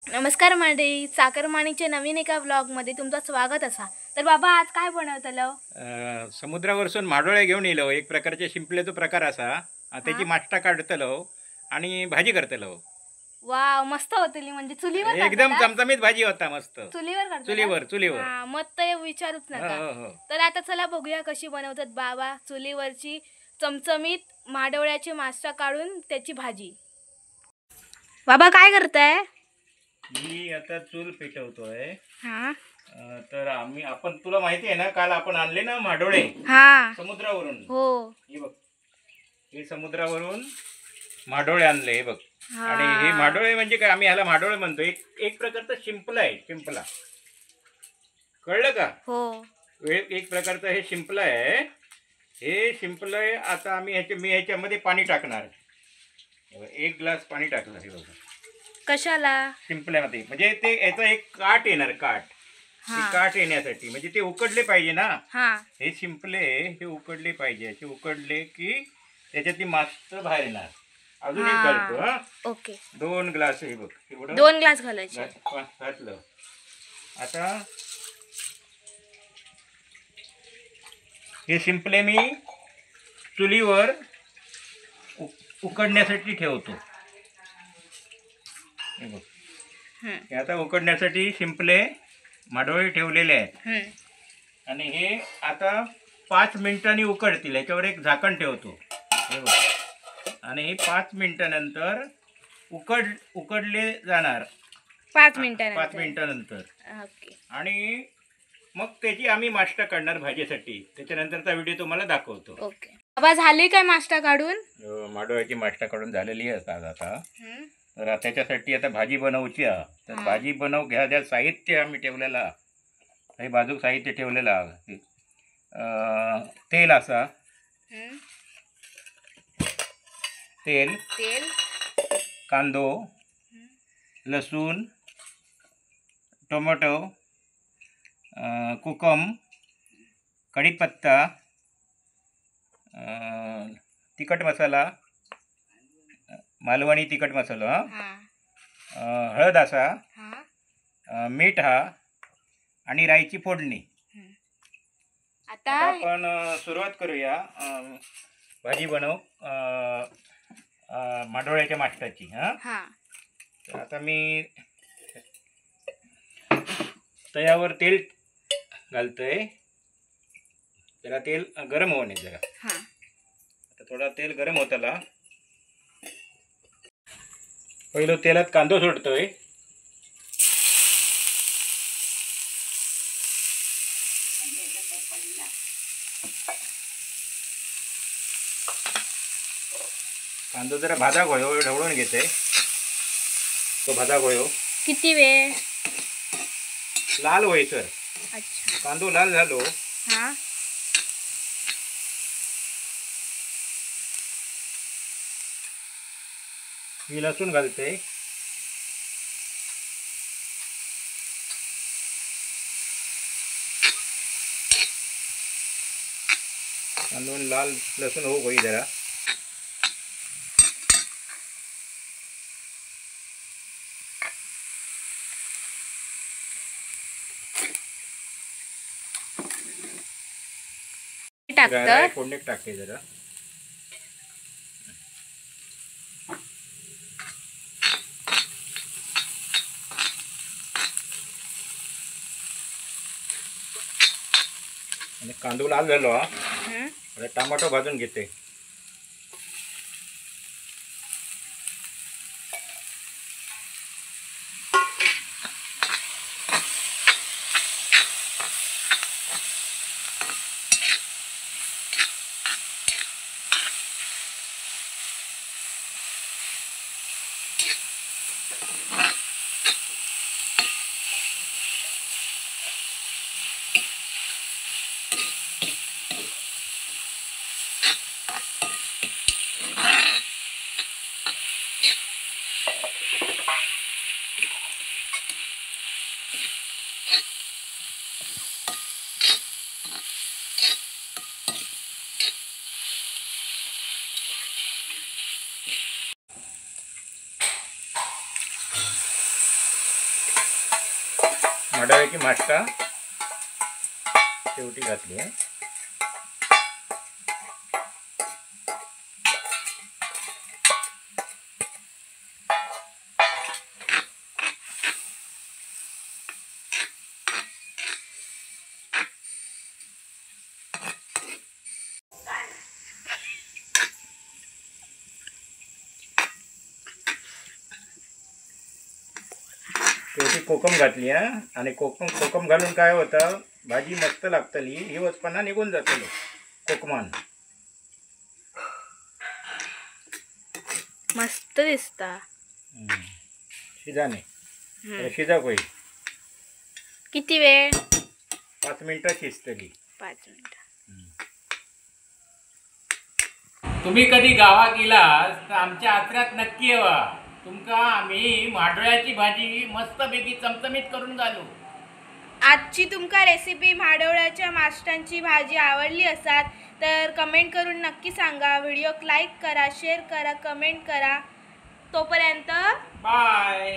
नमस्कार मंडळी, चाकरमानीच्या नवीन एका व्लॉगमध्ये तुमचं स्वागत असा. तर बाबा आज काय बनवतलं? समुद्रावरसून माडोळे घेऊन येलो. एक प्रकारचे शिंपलेचो प्रकार असा. त्याची माष्टा काढतलो आणि भाजी करतलो. वाव, मस्त होतली. म्हणजे चुलीवर एकदम करतला? चमचमीत भाजी होता. मस्त चुलीवर करतला? चुलीवर. हा, मग तर विचारूच हो नका. हो हो. तर आता चला बघूया कशी बनवतात बाबा चुलीवरची चमचमीत माडोळ्याची मास्टा काढून त्याची भाजी. बाबा काय करताय? मी आता चूल पेटवतोय. हा तर आपण तुला माहिती आहे ना, काल आपण आणले ना माडोळे हा समुद्रावरून. हो हे बघ, हे समुद्रावरून माडोळे आणले. हे बघ. हा. आणि हे माडोळे म्हणजे काय, आम्ही ह्याला माडोळे म्हणतो. एक प्रकारचा शिंपला आहे. शिंपला कळलं का? हो एक प्रकारचं हे शिंपलं आहे. हे शिंपलं आहे. आता मी ह्याच्यामध्ये पाणी टाकणार. एक ग्लास पाणी टाकलं. हे बघा, कशाला? शिंपल्यामध्ये म्हणजे ते याचा एक काठ येणार. ते काठ येण्यासाठी, म्हणजे ते उकडले पाहिजे ना. हा हे शिंपले हे उकडले पाहिजे. हे उकडले की त्याच्यातली मास्टर बाहेर येणार. अजून एक घालतो. हा, ओके. 2 ग्लास. हे बघ, एवढं 2 ग्लास घालायचे. घातलं. आता हे शिंपले मी चुलीवर उकडण्यासाठी ठेवतो. हे बघ, हे आता उकडण्यासाठी शिंपले माडोळे ठेवलेले आहेत. आणि हे आता 5 मिनिटांनी उकडतील. याच्यावर एक झाकण ठेवतो. हे बघ, आणि हे 5 मिनिटानंतर उकडले जाणार. 5 5 मिनिटानंतर. ओके. आणि मग त्याची आम्ही माष्टा काढणार भाजीसाठी. त्याच्यानंतरचा व्हिडिओ तुम्हाला दाखवतो. ओके. बाबा झाली काय माष्टा काढून? माडोळ्याची माष्टा काढून झालेली असतात आता. तर त्याच्यासाठी आता भाजी बनवची आहे. तर भाजी घ्या. ज्या साहित्य आम्ही ठेवलेला, हे बाजूक साहित्य ठेवलेला. तेल असा, तेल, कांदो, लसूण, टोमॅटो, कोकम, कढीपत्ता, तिखट मसाला, मालवणी तिखट मसाला, हळद असा, मीठ हा, आणि राईची फोडणी. आता आपण सुरुवात करूया भाजी माडोळ्याच्या माष्टाची. तर आता मी तव्यावर तेल घालतोय. जरा तेल गरम होणे. जरा आता थोडा तेल गरम होताला. पहिलं तेलात कांदो सोडतोय. कांदो जरा भाजा गोळ्यो ढवळून घेते. तो भाजा गोळ्यो किती वेळ? लाल व्हायचं. अच्छा. कांदो लाल झालो. मी लसूण घालते. कांदो लाल लसूण हो होई जरा. फोडणीत टाकते जरा. आणि कांदो लाल झालो. आता टमाटो भाजून घेते. माडोळ्याची मास्टा शेवटी घातली आहे. शेवटी कोकम घातली हा. आणि कोकम घालून काय होतं, भाजी मस्त लागतली. ही वचपणा निघून जातलो कोकमान. मस्त दिसता. शिजाने शिजा होईल. किती वेळ? 5 मिनिटं शिजतली. 5 मिनिटं. तुम्ही कधी गावात गेलास तर आमच्या आचऱ्यात नक्की येवा. तुमका आम्ही माडोळ्याची भाजी मस्तपैकी चमचमीत करून घालू. आजची तुमका रेसिपी माडोळ्याच्या मास्टांची भाजी आवडली असात तर कमेंट करून नक्की सांगा. व्हिडिओ लाईक करा, शेअर करा, कमेंट करा. तोपर्यंत बाय.